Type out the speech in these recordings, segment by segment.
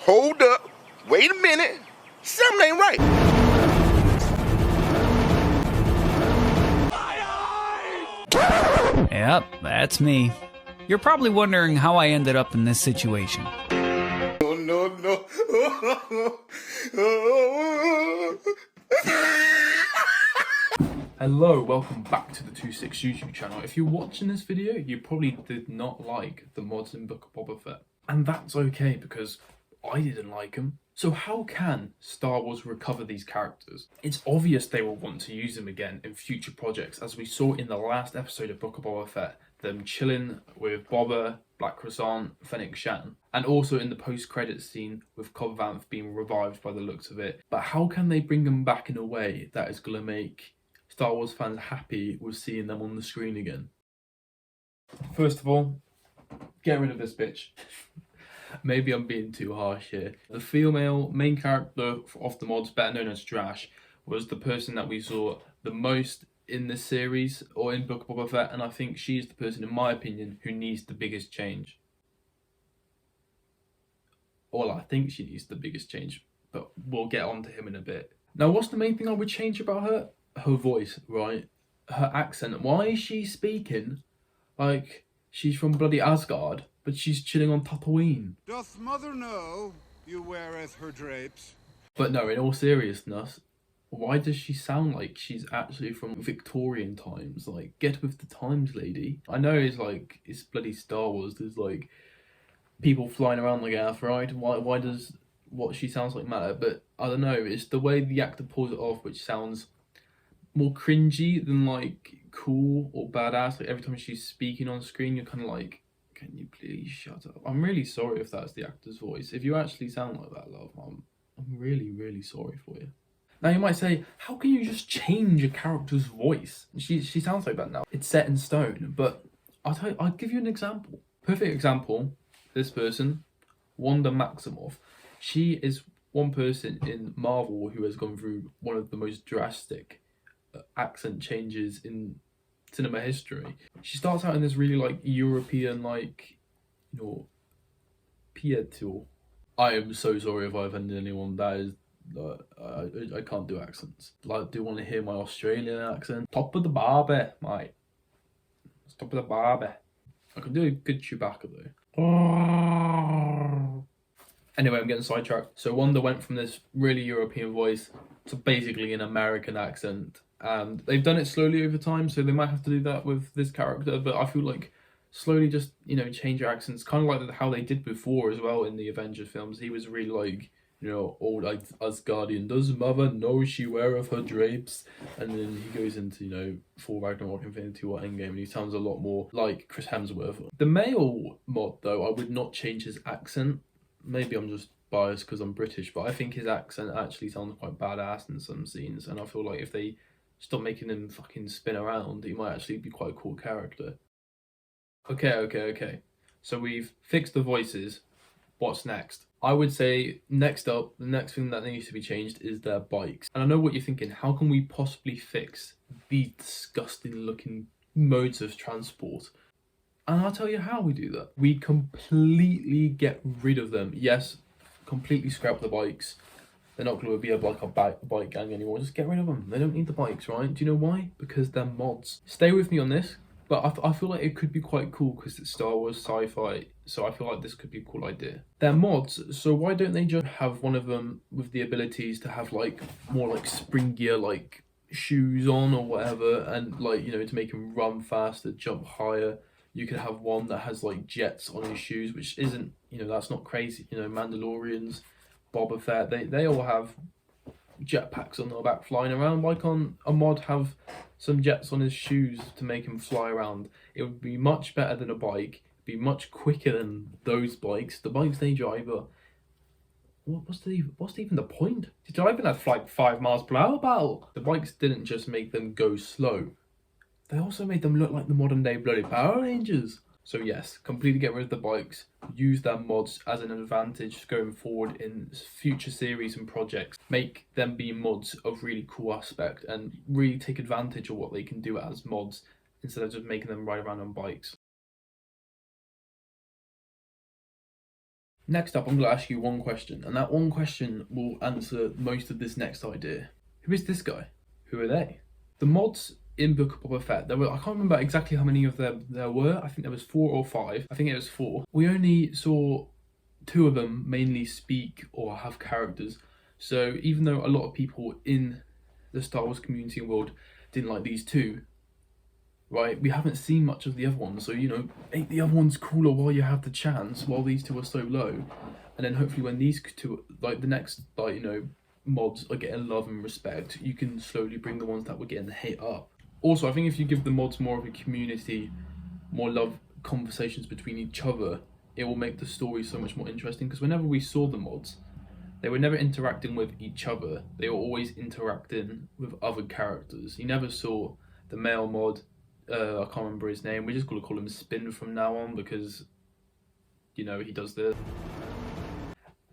Hold up. Wait a minute. Something ain't right. Yep, that's me. You're probably wondering how I ended up in this situation. No. Hello, welcome back to the 26 YouTube channel. If you're watching this video, you probably did not like the mods in Book of Boba Fett. And that's okay, because I didn't like them. So how can Star Wars recover these characters? It's obvious they will want to use them again in future projects, as we saw in the last episode of Book of Boba Fett, them chilling with Boba, Black Croissant, Fennec Shan, and also in the post-credits scene with Cobb Vanth being revived by the looks of it. But how can they bring them back in a way that is going to make Star Wars fans happy with seeing them on the screen again? First of all, get rid of this bitch. Maybe I'm being too harsh here. The female main character of the mods, better known as Drash, was the person that we saw the most in this series or in Book of Boba Fett, and I think she's the person, in my opinion, who needs the biggest change. Well, I think she needs the biggest change, but we'll get on to him in a bit. Now, what's the main thing I would change about her? Her voice, right? Her accent. Why is she speaking like she's from bloody Asgard, but she's chilling on Tatooine? Doth mother know you weareth her drapes? But no, in all seriousness, why does she sound like she's actually from Victorian times? Like, get with the times, lady. I know it's bloody Star Wars. There's like people flying around like Earth, right? Why does what she sounds like matter? But I don't know. It's the way the actor pulls it off, which sounds more cringy than like cool or badass. Like every time she's speaking on screen, you're kind of like, can you please shut up? I'm really sorry if that's the actor's voice. If you actually sound like that, love, I'm really, really sorry for you. Now you might say, how can you just change a character's voice? She sounds like that now. It's set in stone. But I'll give you an example. Perfect example. This person, Wanda Maximoff. She is one person in Marvel who has gone through one of the most drastic accent changes in cinema history. She starts out in this really like European, like, you know, Pietro. I am so sorry if I offended anyone. That is I can't do accents. Like, do you want to hear my Australian accent? Top of the barbie, mate. It's top of the barbie. I can do a good Chewbacca though. Anyway, I'm getting sidetracked. So Wanda went from this really European voice to basically an American accent. And they've done it slowly over time, so they might have to do that with this character. But I feel like slowly just, change your accents. Kind of like how they did before as well in the Avengers films. He was really like, old Asgardian. Does mother know she weareth her drapes? And then he goes into, Thor Ragnarok, Infinity War, Endgame, and he sounds a lot more like Chris Hemsworth. The male mod, though, I would not change his accent. Maybe I'm just biased because I'm British, but I think his accent actually sounds quite badass in some scenes, and I feel like if they stop making him fucking spin around, he might actually be quite a cool character. Okay. So we've fixed the voices. What's next? I would say next up, the next thing that needs to be changed is their bikes. And I know what you're thinking, how can we possibly fix these disgusting looking modes of transport? And I'll tell you how we do that. We completely get rid of them. Yes, completely scrap the bikes. They're not going to be a bike gang anymore. Just get rid of them. They don't need the bikes, right? Do you know why? Because they're mods. Stay with me on this, but I feel like it could be quite cool because it's Star Wars sci-fi, so I feel like this could be a cool idea. They're mods, so why don't they just have one of them with the abilities to have like more like springier like shoes on or whatever, and like, to make him run faster, jump higher. You could have one that has like jets on his shoes, which isn't, that's not crazy. Mandalorians, Boba Fett, they all have jetpacks on their back flying around. Why can't a mod have some jets on his shoes to make him fly around? It would be much better than a bike. It'd be much quicker than those bikes. The bikes they drive are... What's even the point? They're driving at like 5 miles per hour, pal. The bikes didn't just make them go slow. They also made them look like the modern day bloody Power Rangers. So yes, completely get rid of the bikes, use their mods as an advantage going forward in future series and projects. Make them be mods of really cool aspect and really take advantage of what they can do as mods instead of just making them ride around on bikes. Next up, I'm going to ask you one question, and that one question will answer most of this next idea. Who is this guy? Who are they? The mods in Book of Boba Fett, I can't remember exactly how many of them there were. I think there was 4 or 5. I think it was 4. We only saw 2 of them mainly speak or have characters. So even though a lot of people in the Star Wars community and world didn't like these 2, right, we haven't seen much of the other ones. So, you know, ain't the other ones cooler while you have the chance, while these 2 are so low? And then hopefully when these 2, like the next, like, you know, mods are getting love and respect, you can slowly bring the ones that were getting hate up. Also, I think if you give the mods more of a community, more love, conversations between each other, it will make the story so much more interesting. Because whenever we saw the mods, they were never interacting with each other. They were always interacting with other characters. You never saw the male mod, I can't remember his name. We're just going to call him Spin from now on because, you know, he does this.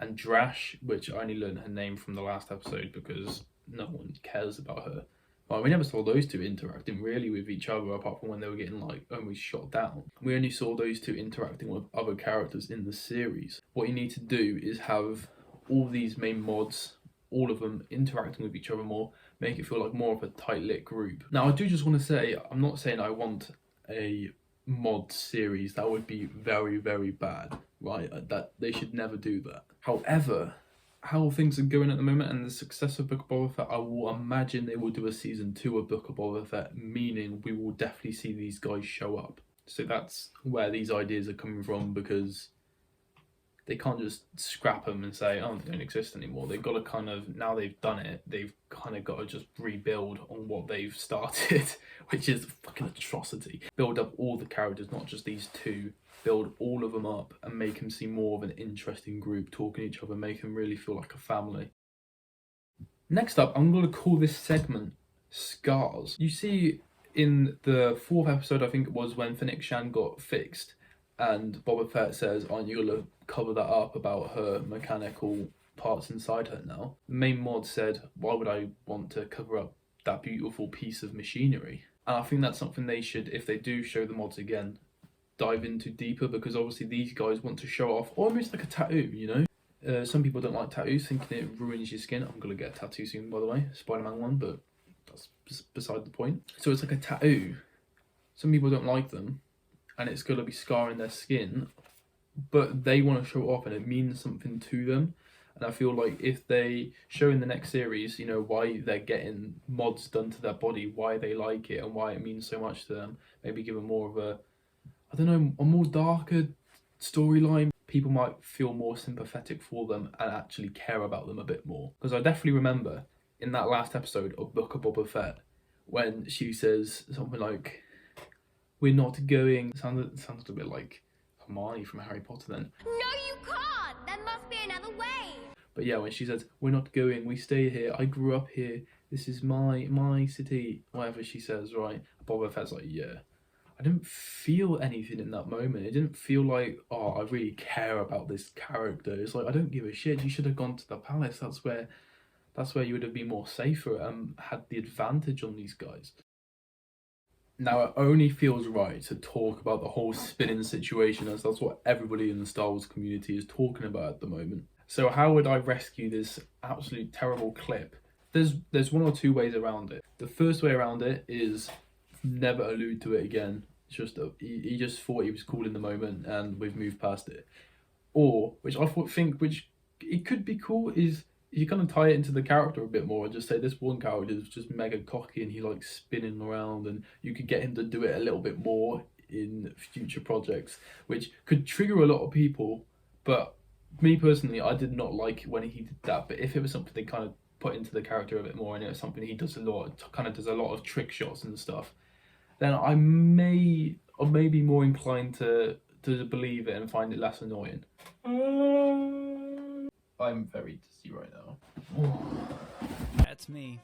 And Drash, which I only learned her name from the last episode because no one cares about her. Well, we never saw those 2 interacting really with each other apart from when they were getting like almost shot down. We only saw those 2 interacting with other characters in the series. What you need to do is have all these main mods, all of them interacting with each other more, make it feel like more of a tight-lit group. Now, I do just want to say, I'm not saying I want a mod series. That would be very, very bad, right? That they should never do that. However, how things are going at the moment and the success of Book of Boba Fett, I will imagine they will do a season 2 of Book of Boba Fett, meaning we will definitely see these guys show up. So that's where these ideas are coming from, because they can't just scrap them and say, oh, they don't exist anymore. They've got to kind of, now they've done it, they've kind of got to just rebuild on what they've started, which is a fucking atrocity. Build up all the characters, not just these 2. Build all of them up and make them seem more of an interesting group, talking to each other, make them really feel like a family. Next up, I'm going to call this segment Scars. You see in the 4th episode, I think it was, when Fennec Shan got fixed, and Boba Fett says, aren't you going to cover that up about her mechanical parts inside her now? The main mod said, why would I want to cover up that beautiful piece of machinery? And I think that's something they should, if they do show the mods again, dive into deeper, because obviously these guys want to show off almost like a tattoo, you know? Some people don't like tattoos, thinking it ruins your skin. I'm going to get a tattoo soon, by the way, Spider-Man one, but that's beside the point. So it's like a tattoo. Some people don't like them, and it's going to be scarring their skin, but they want to show it off and it means something to them. And I feel like if they show in the next series, you know, why they're getting mods done to their body, why they like it and why it means so much to them, maybe give them more of a, I don't know, a more darker storyline, people might feel more sympathetic for them and actually care about them a bit more. Because I definitely remember in that last episode of Book of Boba Fett, when she says something like, we're not going, it sounded a bit like Hermione from Harry Potter then. No, you can't! There must be another way! But yeah, when she says, we're not going, we stay here, I grew up here, this is my city, whatever she says, right? Boba Fett's like, yeah. I didn't feel anything in that moment. It didn't feel like, oh, I really care about this character. It's like, I don't give a shit. You should have gone to the palace. That's where you would have been more safer and had the advantage on these guys. Now, it only feels right to talk about the whole spinning situation, as that's what everybody in the Star Wars community is talking about at the moment. So how would I rescue this absolute terrible clip? There's 1 or 2 ways around it. The first way around it is never allude to it again. It's just he just thought he was cool in the moment and we've moved past it. Or, which I think it could be cool, is you kind of tie it into the character a bit more and just say this one character is just mega cocky and he likes spinning around, and you could get him to do it a little bit more in future projects, which could trigger a lot of people. But me personally, I did not like when he did that. But if it was something they kind of put into the character a bit more, and it was something he does a lot, kind of does a lot of trick shots and stuff, then I may be more inclined to believe it and find it less annoying. I'm very dizzy right now. That's me.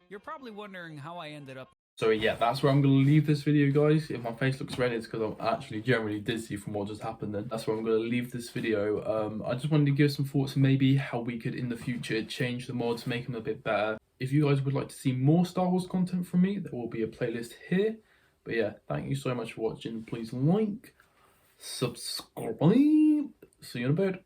You're probably wondering how I ended up. So yeah, that's where I'm going to leave this video, guys. If my face looks red, it's because I'm actually generally dizzy from what just happened then. That's where I'm going to leave this video. I just wanted to give some thoughts on maybe how we could, in the future, change the mods, make them a bit better. If you guys would like to see more Star Wars content from me, there will be a playlist here. But yeah, thank you so much for watching. Please like, subscribe. See you in a bit.